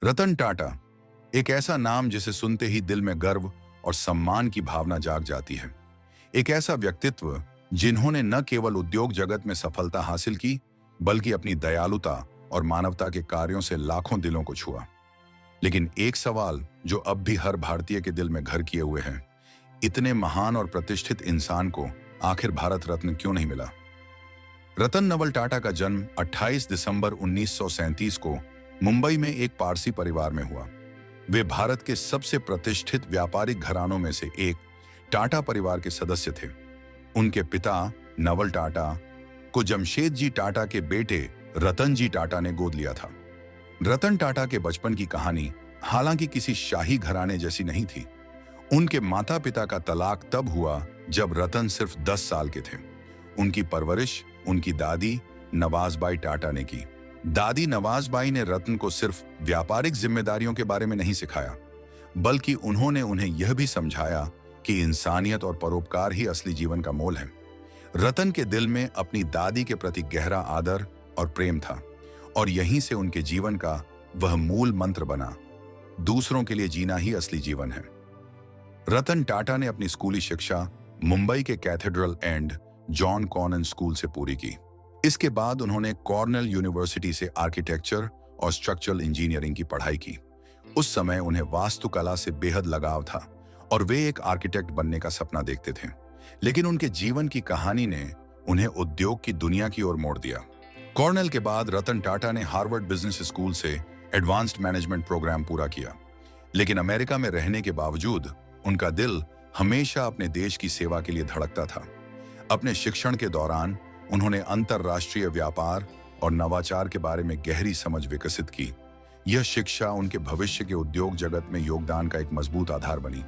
रतन टाटा एक ऐसा नाम जिसे सुनते ही दिल में गर्व और सम्मान की भावना जाग जाती है। एक ऐसा व्यक्तित्व जिन्होंने न केवल उद्योग जगत में सफलता हासिल की, बल्कि अपनी दयालुता और मानवता के कार्यों से लाखों दिलों को छुआ। लेकिन एक सवाल जो अब भी हर भारतीय के दिल में घर किए हुए है, इतने महान और प्रतिष्ठित इंसान को आखिर भारत रत्न क्यों नहीं मिला? रतन नवल टाटा का जन्म 28 दिसंबर 1937 को मुंबई में एक पारसी परिवार में हुआ। वे भारत के सबसे प्रतिष्ठित व्यापारिक घरानों में से एक टाटा परिवार के सदस्य थे। उनके पिता नवल टाटा को जमशेद जी टाटा के बेटे रतन जी टाटा ने गोद लिया था। रतन टाटा के बचपन की कहानी हालांकि किसी शाही घराने जैसी नहीं थी। उनके माता पिता का तलाक तब हुआ जब रतन सिर्फ 10 साल के थे। उनकी परवरिश उनकी दादी नवाजबाई टाटा ने की। दादी नवाजबाई ने रतन को सिर्फ व्यापारिक जिम्मेदारियों के बारे में नहीं सिखाया, बल्कि उन्होंने उन्हें यह भी समझाया कि इंसानियत और परोपकार ही असली जीवन का मोल है। रतन के दिल में अपनी दादी के प्रति गहरा आदर और प्रेम था, और यहीं से उनके जीवन का वह मूल मंत्र बना, दूसरों के लिए जीना ही असली जीवन है। रतन टाटा ने अपनी स्कूली शिक्षा मुंबई के cathedral and John Connon school से पूरी की। इसके बाद उन्होंने कॉर्नेल यूनिवर्सिटी से आर्किटेक्चर और स्ट्रक्चरल इंजीनियरिंग की पढ़ाई की। उस समय उन्हें वास्तुकला से बेहद लगाव था और वे एक आर्किटेक्ट बनने का सपना देखते थे। लेकिन उनके जीवन की कहानी ने उन्हें उद्योग की दुनिया की ओर मोड़ दिया। कॉर्नेल के बाद रतन टाटा ने हार्वर्ड बिजनेस स्कूल से एडवांस्ड मैनेजमेंट प्रोग्राम पूरा किया। लेकिन अमेरिका में रहने के बावजूद उनका दिल हमेशा अपने देश की सेवा के लिए धड़कता था। अपने शिक्षण के दौरान उन्होंने अंतर्राष्ट्रीय व्यापार और नवाचार के बारे में गहरी समझ विकसित की। यह शिक्षा उनके भविष्य के उद्योग जगत में योगदान का एक मजबूत आधार बनी।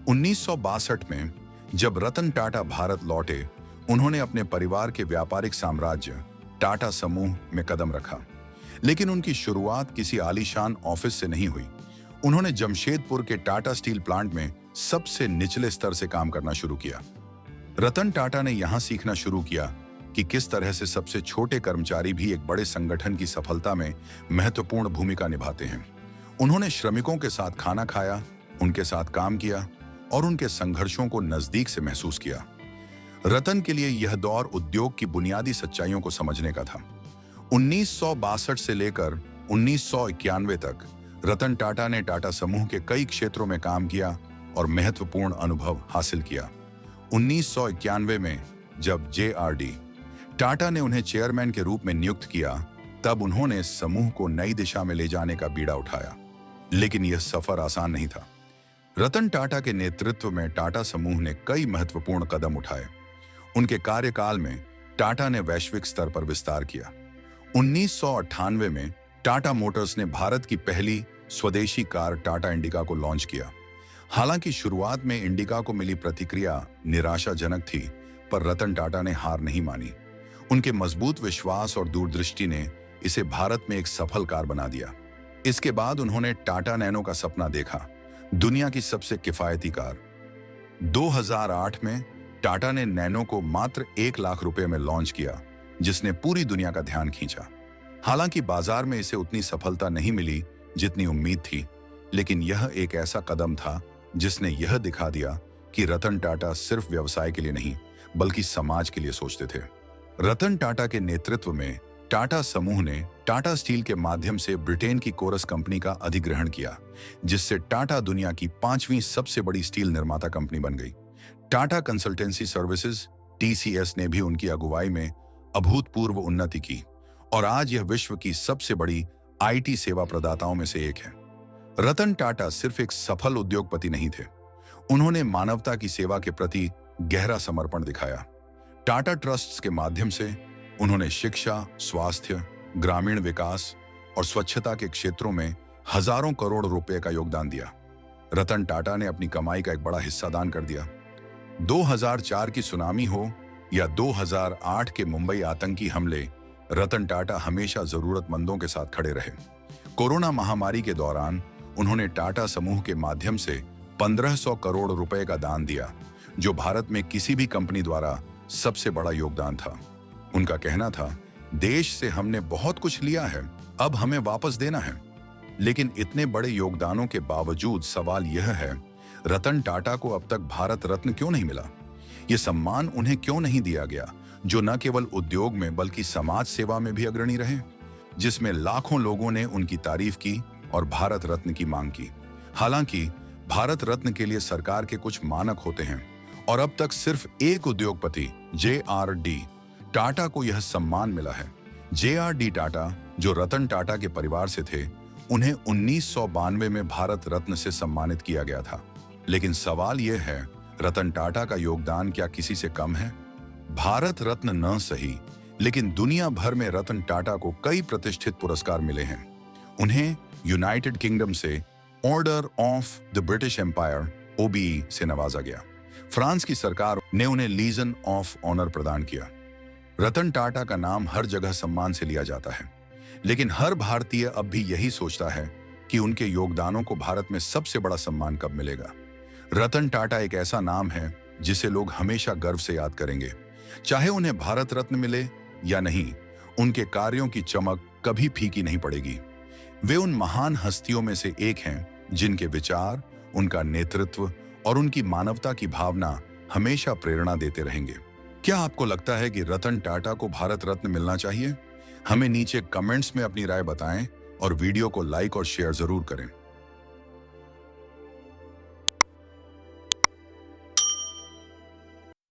1962 में जब रतन टाटा भारत लौटे, उन्होंने अपने परिवार के व्यापारिक साम्राज्य टाटा समूह में कदम रखा। लेकिन उनकी शुरुआत किसी आलीशान ऑफिस से नहीं हुई। उन्होंने जमशेदपुर के टाटा स्टील प्लांट में सबसे निचले स्तर से काम करना शुरू किया। रतन टाटा ने यहां सीखना शुरू किया कि किस तरह से सबसे छोटे कर्मचारी भी एक बड़े संगठन की सफलता में महत्वपूर्ण भूमिका निभाते हैं। उन्होंने श्रमिकों के साथ खाना खाया, उनके साथ काम किया और उनके संघर्षों को नजदीक से महसूस किया। रतन के लिए यह दौर उद्योग की बुनियादी सच्चाइयों को समझने का था। 1962 से लेकर 1991 तक रतन टाटा ने टाटा समूह के कई क्षेत्रों में काम किया और महत्वपूर्ण अनुभव हासिल किया। 1991 में जब JRD टाटा ने उन्हें चेयरमैन के रूप में नियुक्त किया, तब उन्होंने समूह को नई दिशा में ले जाने का बीड़ा उठाया। लेकिन यह सफर आसान नहीं था। रतन टाटा के नेतृत्व में टाटा समूह ने कई महत्वपूर्ण कदम उठाए। उनके कार्यकाल में टाटा ने वैश्विक स्तर पर विस्तार किया। 1998 में टाटा मोटर्स ने भारत की पहली स्वदेशी कार टाटा इंडिका को लॉन्च किया। हालांकि शुरुआत में इंडिका को मिली प्रतिक्रिया निराशाजनक थी, पर रतन टाटा ने हार नहीं मानी। उनके मजबूत विश्वास और दूरदृष्टि ने इसे भारत में एक सफल कार बना दिया। इसके बाद उन्होंने टाटा नैनो का सपना देखा, दुनिया की सबसे किफायती कार। 2008 में टाटा ने नैनो को मात्र 1 लाख रुपए में लॉन्च किया, जिसने पूरी दुनिया का ध्यान खींचा। हालांकि बाजार में इसे उतनी सफलता नहीं मिली जितनी उम्मीद थी, लेकिन यह एक ऐसा कदम था जिसने यह दिखा दिया कि रतन टाटा सिर्फ व्यवसाय के लिए नहीं, बल्कि समाज के लिए सोचते थे। रतन टाटा के नेतृत्व में टाटा समूह ने टाटा स्टील के माध्यम से ब्रिटेन की कोरस कंपनी का अधिग्रहण किया, जिससे टाटा दुनिया की 5वीं सबसे बड़ी स्टील निर्माता कंपनी बन गई। टाटा कंसल्टेंसी सर्विसेज TCS ने भी उनकी अगुवाई में अभूतपूर्व उन्नति की और आज यह विश्व की सबसे बड़ी IT सेवा प्रदाताओं में से एक है। रतन टाटा सिर्फ एक सफल उद्योगपति नहीं थे, उन्होंने मानवता की सेवा के प्रति गहरा समर्पण दिखाया। टाटा ट्रस्ट्स के माध्यम से उन्होंने शिक्षा, स्वास्थ्य, ग्रामीण विकास और स्वच्छता के क्षेत्रों में हजारों करोड़ रुपए का योगदान दिया। रतन टाटा ने अपनी कमाई का एक बड़ा हिस्सा दान कर दिया। 2004 की सुनामी हो या 2008 के मुंबई आतंकी हमले, रतन टाटा हमेशा जरूरतमंदों के साथ खड़े रहे। कोरोना महामारी के दौरान उन्होंने टाटा समूह के माध्यम से 1500 करोड़ रुपए का दान दिया, जो भारत में किसी भी कंपनी द्वारा सबसे बड़ा योगदान था। उनका कहना था, देश से हमने बहुत कुछ लिया है, अब हमें वापस देना है। लेकिन इतने बड़े योगदानों के बावजूद सवाल यह है, रतन टाटा को अब तक भारत रत्न क्यों नहीं मिला? ये सम्मान उन्हें क्यों नहीं दिया गया, जो न केवल उद्योग में बल्कि समाज सेवा में भी अग्रणी रहे, जिसमें लाखों लोगों ने उनकी तारीफ की और भारत रत्न की मांग की। हालांकि भारत रत्न के लिए सरकार के कुछ मानक होते हैं और अब तक सिर्फ एक उद्योगपति JRD टाटा को यह सम्मान मिला है। JRD टाटा, जो रतन टाटा के परिवार से थे, उन्हें 1992 में भारत रत्न से सम्मानित किया गया था। लेकिन सवाल यह है, रतन टाटा का योगदान क्या किसी से कम है? भारत रत्न न सही, लेकिन दुनिया भर में रतन टाटा को कई प्रतिष्ठित पुरस्कार मिले हैं। उन्हें यूनाइटेड किंगडम से order of the British Empire OBE से नवाजा गया। फ्रांस की सरकार ने उन्हें लीजन ऑफ ऑनर प्रदान किया। रतन टाटा का नाम हर जगह सम्मान से लिया जाता है, लेकिन हर भारतीय अब भी यही सोचता है कि उनके योगदानों को भारत में सबसे बड़ा सम्मान कब मिलेगा। रतन टाटा एक ऐसा नाम है जिसे लोग हमेशा गर्व से याद करेंगे, चाहे उन्हें भारत रत्न मिले या नहीं। उनके कार्यों की चमक कभी फीकी नहीं पड़ेगी। वे उन महान हस्तियों में से एक हैं जिनके विचार, उनका नेतृत्व और उनकी मानवता की भावना हमेशा प्रेरणा देते रहेंगे। क्या आपको लगता है कि रतन टाटा को भारत रत्न मिलना चाहिए? हमें नीचे कमेंट्स में अपनी राय बताएं और वीडियो को लाइक और शेयर जरूर करें।